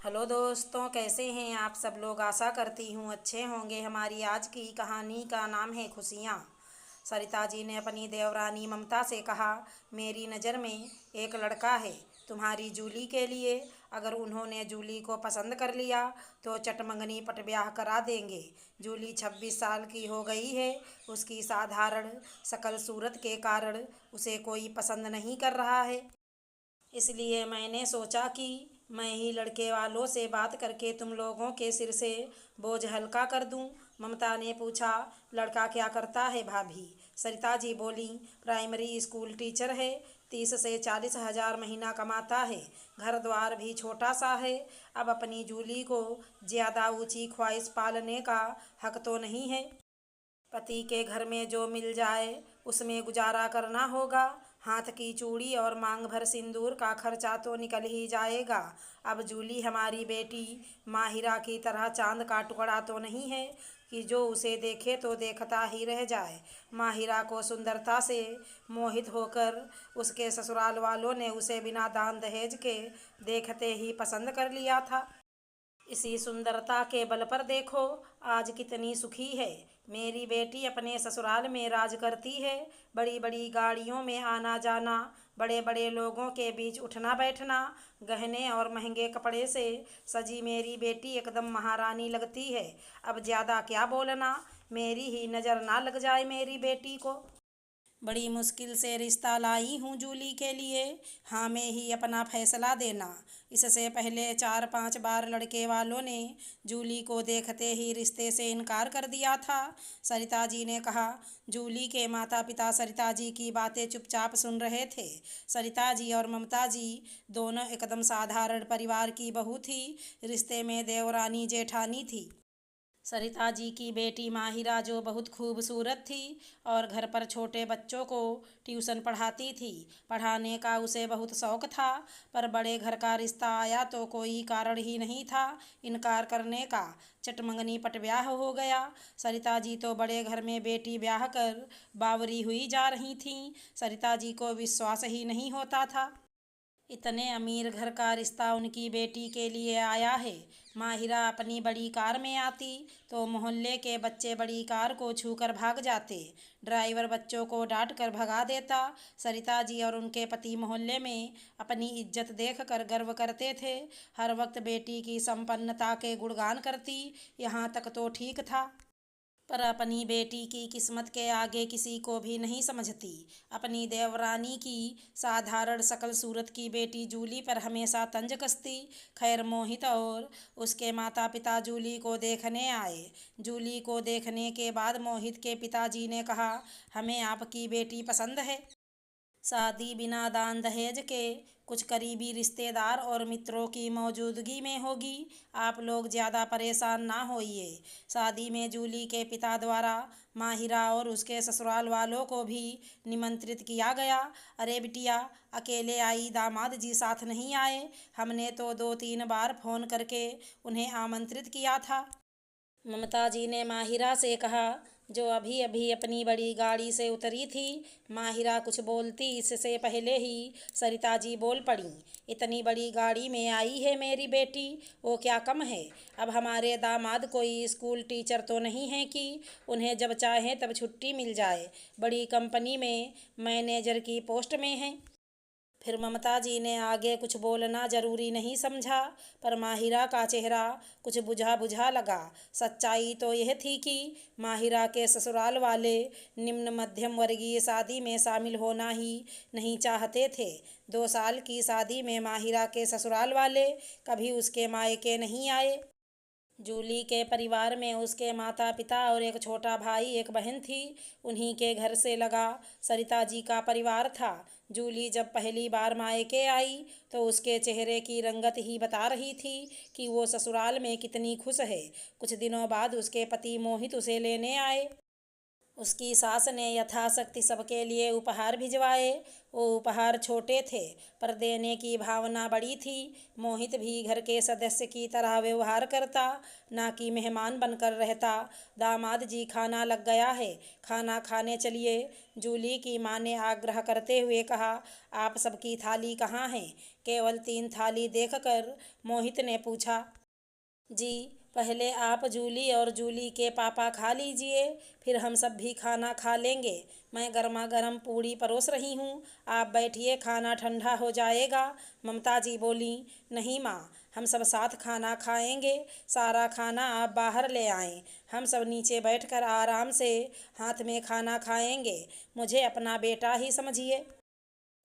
Hello दोस्तों, कैसे हैं आप सब लोग। आशा करती हूँ अच्छे होंगे। हमारी आज की कहानी का नाम है खुशियाँ। सरिता जी ने अपनी देवरानी ममता से कहा, मेरी नज़र में एक लड़का है तुम्हारी जूली के लिए। अगर उन्होंने जूली को पसंद कर लिया तो चटमंगनी पटब्याह करा देंगे। जूली 26 साल की हो गई है। उसकी साधारण शकल सूरत के कारण उसे कोई पसंद नहीं कर रहा है। इसलिए मैंने सोचा कि मैं ही लड़के वालों से बात करके तुम लोगों के सिर से बोझ हल्का कर दूं। ममता ने पूछा, लड़का क्या करता है भाभी। सरिता जी बोली, प्राइमरी स्कूल टीचर है। 30 से 40 हज़ार महीना कमाता है। घर द्वार भी छोटा सा है। अब अपनी जूली को ज़्यादा ऊंची ख्वाहिश पालने का हक तो नहीं है। पति के घर में जो मिल जाए उसमें गुजारा करना होगा। हाथ की चूड़ी और मांग भर सिंदूर का खर्चा तो निकल ही जाएगा। अब जूली हमारी बेटी माहिरा की तरह चांद का टुकड़ा तो नहीं है कि जो उसे देखे तो देखता ही रह जाए। माहिरा को सुंदरता से मोहित होकर उसके ससुराल वालों ने उसे बिना दान दहेज के देखते ही पसंद कर लिया था। इसी सुंदरता के बल पर देखो आज कितनी सुखी है। मेरी बेटी अपने ससुराल में राज करती है। बड़ी बड़ी गाड़ियों में आना जाना, बड़े बड़े लोगों के बीच उठना बैठना, गहने और महंगे कपड़े से सजी मेरी बेटी एकदम महारानी लगती है। अब ज़्यादा क्या बोलना, मेरी ही नज़र ना लग जाए मेरी बेटी को। बड़ी मुश्किल से रिश्ता लाई हूँ जूली के लिए। हाँ में ही अपना फैसला देना। इससे पहले 4-5 बार लड़के वालों ने जूली को देखते ही रिश्ते से इनकार कर दिया था। सरिता जी ने कहा। जूली के माता पिता सरिता जी की बातें चुपचाप सुन रहे थे। सरिता जी और ममता जी दोनों एकदम साधारण परिवार की बहू थी। रिश्ते में देवरानी जेठानी थी। सरिता जी की बेटी माहिरा जो बहुत खूबसूरत थी और घर पर छोटे बच्चों को ट्यूशन पढ़ाती थी। पढ़ाने का उसे बहुत शौक था, पर बड़े घर का रिश्ता आया तो कोई कारण ही नहीं था इनकार करने का। चटमंगनी पटब्याह हो गया। सरिता जी तो बड़े घर में बेटी ब्याह कर बावरी हुई जा रही थीं। सरिता जी को विश्वास ही नहीं होता था। इतने अमीर घर का रिश्ता उनकी बेटी के लिए आया है। माहिरा अपनी बड़ी कार में आती तो मोहल्ले के बच्चे बड़ी कार को छूकर भाग जाते। ड्राइवर बच्चों को डांट कर भगा देता। सरिता जी और उनके पति मोहल्ले में अपनी इज्जत देखकर गर्व करते थे। हर वक्त बेटी की संपन्नता के गुणगान करती। यहाँ तक तो ठीक था, पर अपनी बेटी की किस्मत के आगे किसी को भी नहीं समझती। अपनी देवरानी की साधारण शकल सूरत की बेटी जूली पर हमेशा तंज कसती। खैर मोहित और उसके माता पिता जूली को देखने आए। जूली को देखने के बाद मोहित के पिताजी ने कहा, हमें आपकी बेटी पसंद है। शादी बिना दान दहेज के कुछ करीबी रिश्तेदार और मित्रों की मौजूदगी में होगी। आप लोग ज़्यादा परेशान ना होइए। शादी में जूली के पिता द्वारा माहिरा और उसके ससुराल वालों को भी निमंत्रित किया गया। अरे बिटिया, अकेले आई, दामाद जी साथ नहीं आए। हमने तो 2-3 बार फ़ोन करके उन्हें आमंत्रित किया था। ममता जी ने माहिरा से कहा, जो अभी अभी अपनी बड़ी गाड़ी से उतरी थी। माहिरा कुछ बोलती इससे पहले ही सरिता जी बोल पड़ी, इतनी बड़ी गाड़ी में आई है मेरी बेटी, वो क्या कम है। अब हमारे दामाद कोई स्कूल टीचर तो नहीं है कि उन्हें जब चाहें तब छुट्टी मिल जाए। बड़ी कंपनी में मैनेजर की पोस्ट में हैं। फिर ममता जी ने आगे कुछ बोलना जरूरी नहीं समझा, पर माहिरा का चेहरा कुछ बुझा बुझा लगा। सच्चाई तो यह थी कि माहिरा के ससुराल वाले निम्न मध्यम वर्गीय शादी में शामिल होना ही नहीं चाहते थे। 2 साल की शादी में माहिरा के ससुराल वाले कभी उसके मायके नहीं आए। जूली के परिवार में उसके माता पिता और एक छोटा भाई एक बहन थी। उन्हीं के घर से लगा सरिता जी का परिवार था। जूली जब पहली बार मायके आई तो उसके चेहरे की रंगत ही बता रही थी कि वो ससुराल में कितनी खुश है। कुछ दिनों बाद उसके पति मोहित उसे लेने आए। उसकी सास ने यथाशक्ति सबके लिए उपहार भिजवाए। वो उपहार छोटे थे पर देने की भावना बड़ी थी। मोहित भी घर के सदस्य की तरह व्यवहार करता, ना कि मेहमान बनकर रहता। दामाद जी, खाना लग गया है, खाना खाने चलिए, जूली की माँ ने आग्रह करते हुए कहा। आप सबकी थाली कहाँ है? केवल 3 थाली देखकर मोहित ने पूछा। जी, पहले आप जूली और जूली के पापा खा लीजिए, फिर हम सब भी खाना खा लेंगे। मैं गर्मा गर्म पूड़ी परोस रही हूँ, आप बैठिए, खाना ठंडा हो जाएगा। ममता जी बोली। नहीं माँ, हम सब साथ खाना खाएंगे, सारा खाना आप बाहर ले आएं, हम सब नीचे बैठकर आराम से हाथ में खाना खाएंगे। मुझे अपना बेटा ही समझिए,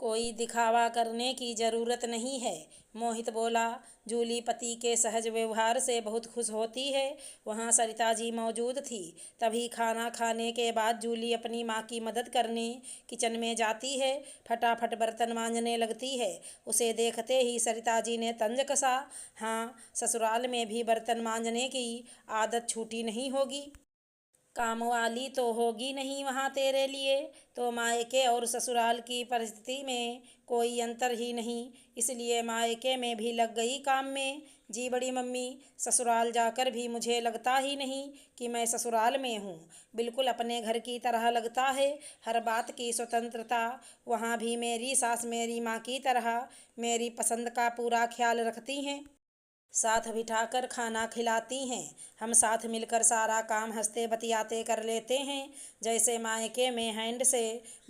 कोई दिखावा करने की ज़रूरत नहीं है। मोहित बोला। जूली पति के सहज व्यवहार से बहुत खुश होती है। वहाँ सरिता जी मौजूद थी। तभी खाना खाने के बाद जूली अपनी माँ की मदद करने किचन में जाती है, फटाफट बर्तन मांजने लगती है। उसे देखते ही सरिता जी ने तंज कसा। हाँ, ससुराल में भी बर्तन मांजने की आदत छूटी नहीं होगी। काम वाली तो होगी नहीं वहाँ तेरे लिए, तो मायके और ससुराल की परिस्थिति में कोई अंतर ही नहीं, इसलिए मायके में भी लग गई काम में। जी बड़ी मम्मी, ससुराल जाकर भी मुझे लगता ही नहीं कि मैं ससुराल में हूँ, बिल्कुल अपने घर की तरह लगता है। हर बात की स्वतंत्रता, वहाँ भी मेरी सास मेरी माँ की तरह मेरी पसंद का पूरा ख्याल रखती हैं, साथ बिठाकर खाना खिलाती हैं। हम साथ मिलकर सारा काम हंसते बतियाते कर लेते हैं। जैसे मायके में हैंड से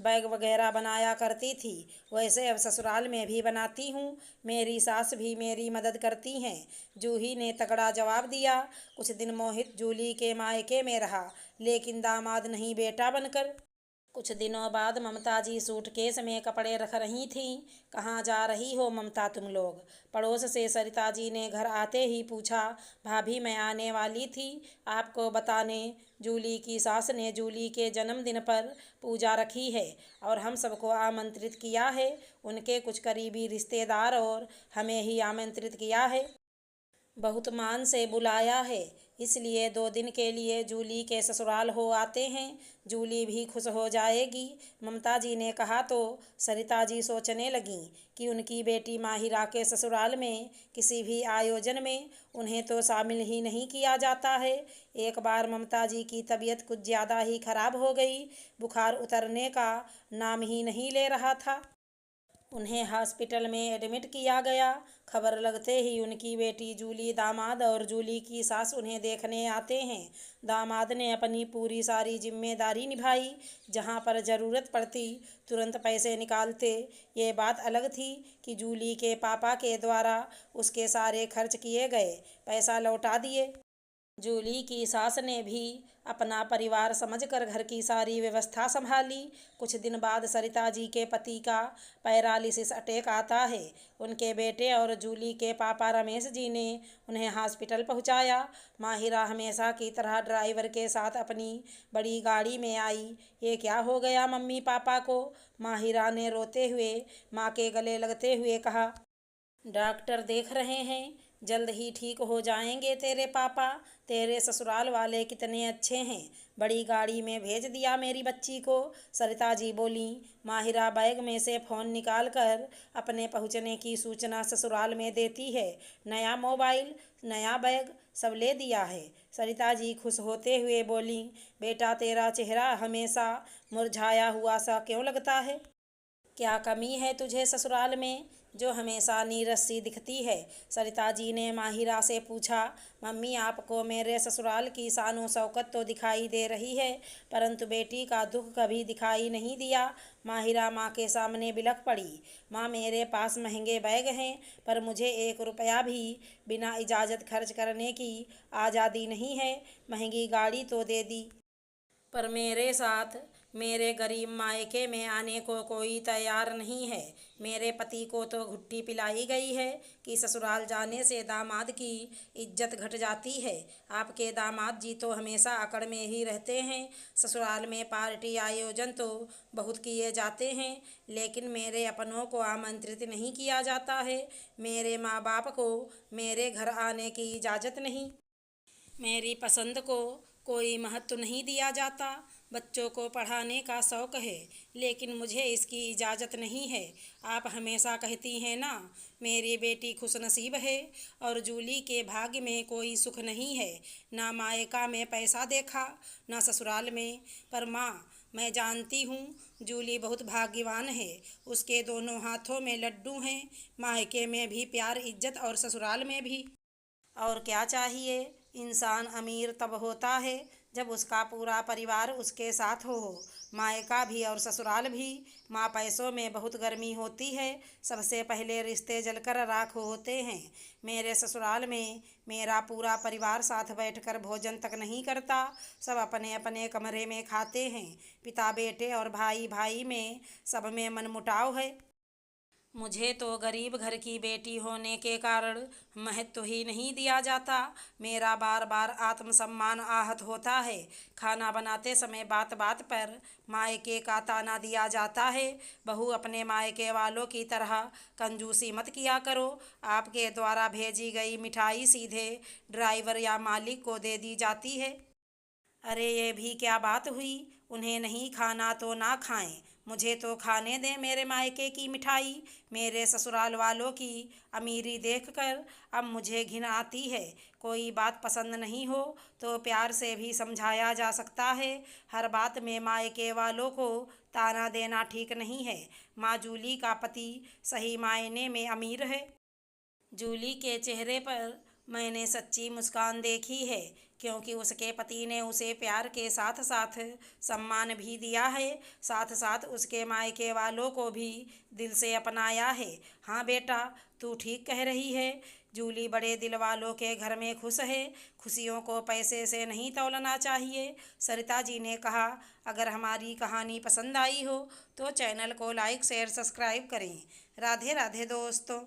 बैग वगैरह बनाया करती थी, वैसे अब ससुराल में भी बनाती हूँ। मेरी सास भी मेरी मदद करती हैं, जूही ने तगड़ा जवाब दिया। कुछ दिन मोहित जूली के मायके में रहा, लेकिन दामाद नहीं बेटा बनकर। कुछ दिनों बाद ममता जी सूटकेस में कपड़े रख रही थीं। कहाँ जा रही हो ममता तुम लोग? पड़ोस से सरिता जी ने घर आते ही पूछा। भाभी, मैं आने वाली थी आपको बताने, जूली की सास ने जूली के जन्मदिन पर पूजा रखी है और हम सबको आमंत्रित किया है। उनके कुछ करीबी रिश्तेदार और हमें ही आमंत्रित किया है, बहुत मान से बुलाया है, इसलिए 2 दिन के लिए जूली के ससुराल हो आते हैं, जूली भी खुश हो जाएगी। ममता जी ने कहा तो सरिता जी सोचने लगीं कि उनकी बेटी माहिरा के ससुराल में किसी भी आयोजन में उन्हें तो शामिल ही नहीं किया जाता है। एक बार ममता जी की तबीयत कुछ ज़्यादा ही खराब हो गई, बुखार उतरने का नाम ही नहीं ले रहा था। उन्हें हॉस्पिटल में एडमिट किया गया। खबर लगते ही उनकी बेटी जूली, दामाद और जूली की सास उन्हें देखने आते हैं। दामाद ने अपनी पूरी सारी जिम्मेदारी निभाई, जहां पर ज़रूरत पड़ती तुरंत पैसे निकालते। ये बात अलग थी कि जूली के पापा के द्वारा उसके सारे खर्च किए गए पैसा लौटा दिए। जूली की सास ने भी अपना परिवार समझकर घर की सारी व्यवस्था संभाली। कुछ दिन बाद सरिता जी के पति का पैरालिसिस अटैक आता है। उनके बेटे और जूली के पापा रमेश जी ने उन्हें हॉस्पिटल पहुंचाया। माहिरा हमेशा की तरह ड्राइवर के साथ अपनी बड़ी गाड़ी में आई। ये क्या हो गया मम्मी पापा को? माहिरा ने रोते हुए माँ के गले लगते हुए कहा। डॉक्टर देख रहे हैं, जल्द ही ठीक हो जाएंगे तेरे पापा। तेरे ससुराल वाले कितने अच्छे हैं, बड़ी गाड़ी में भेज दिया मेरी बच्ची को, सरिता जी बोली। माहिरा बैग में से फ़ोन निकाल कर अपने पहुंचने की सूचना ससुराल में देती है। नया मोबाइल, नया बैग, सब ले दिया है। सरिता जी खुश होते हुए बोली। बेटा, तेरा चेहरा हमेशा मुरझाया हुआ सा क्यों लगता है? क्या कमी है तुझे ससुराल में जो हमेशा नीरस सी दिखती है? सरिता जी ने माहिरा से पूछा। मम्मी, आपको मेरे ससुराल की शानो शौकत तो दिखाई दे रही है, परंतु बेटी का दुख कभी दिखाई नहीं दिया। माहिरा माँ के सामने बिलख पड़ी। माँ, मेरे पास महंगे बैग हैं, पर मुझे 1 रुपया भी बिना इजाज़त खर्च करने की आज़ादी नहीं है। महंगी गाड़ी तो दे दी, पर मेरे साथ मेरे गरीब मायके में आने को कोई तैयार नहीं है। मेरे पति को तो घुट्टी पिलाई गई है कि ससुराल जाने से दामाद की इज्जत घट जाती है। आपके दामाद जी तो हमेशा अकड़ में ही रहते हैं। ससुराल में पार्टी आयोजन तो बहुत किए जाते हैं, लेकिन मेरे अपनों को आमंत्रित नहीं किया जाता है। मेरे माँ बाप को मेरे घर आने की इजाज़त नहीं, मेरी पसंद को कोई महत्व नहीं दिया जाता। बच्चों को पढ़ाने का शौक़ है, लेकिन मुझे इसकी इजाज़त नहीं है। आप हमेशा कहती हैं ना, मेरी बेटी खुशनसीब है और जूली के भाग्य में कोई सुख नहीं है। ना मायका में पैसा देखा, ना ससुराल में। पर माँ, मैं जानती हूँ जूली बहुत भाग्यवान है। उसके दोनों हाथों में लड्डू हैं, मायके में भी प्यार, इज्जत और ससुराल में भी। और क्या चाहिए? इंसान अमीर तब होता है जब उसका पूरा परिवार उसके साथ हो, मायका भी और ससुराल भी। माँ, पैसों में बहुत गर्मी होती है, सबसे पहले रिश्ते जलकर राख होते हैं। मेरे ससुराल में मेरा पूरा परिवार साथ बैठकर भोजन तक नहीं करता, सब अपने अपने कमरे में खाते हैं। पिता बेटे और भाई भाई में सब में मनमुटाव है। मुझे तो गरीब घर की बेटी होने के कारण महत्व ही नहीं दिया जाता। मेरा बार बार आत्मसम्मान आहत होता है। खाना बनाते समय बात बात पर मायके का ताना दिया जाता है। बहू, अपने मायके वालों की तरह कंजूसी मत किया करो। आपके द्वारा भेजी गई मिठाई सीधे ड्राइवर या मालिक को दे दी जाती है। अरे, ये भी क्या बात हुई? उन्हें नहीं खाना तो ना खाएं, मुझे तो खाने दें मेरे मायके की मिठाई। मेरे ससुराल वालों की अमीरी देखकर अब मुझे घिन आती है। कोई बात पसंद नहीं हो तो प्यार से भी समझाया जा सकता है। हर बात में मायके वालों को ताना देना ठीक नहीं है। माँ, जूली का पति सही मायने में अमीर है। जूली के चेहरे पर मैंने सच्ची मुस्कान देखी है, क्योंकि उसके पति ने उसे प्यार के साथ साथ सम्मान भी दिया है। साथ साथ उसके मायके वालों को भी दिल से अपनाया है। हाँ बेटा, तू ठीक कह रही है। जूली बड़े दिल वालों के घर में खुश है। खुशियों को पैसे से नहीं तौलना चाहिए। सरिता जी ने कहा, अगर हमारी कहानी पसंद आई हो तो चैनल को लाइक शेयर सब्सक्राइब करें। राधे राधे दोस्तों।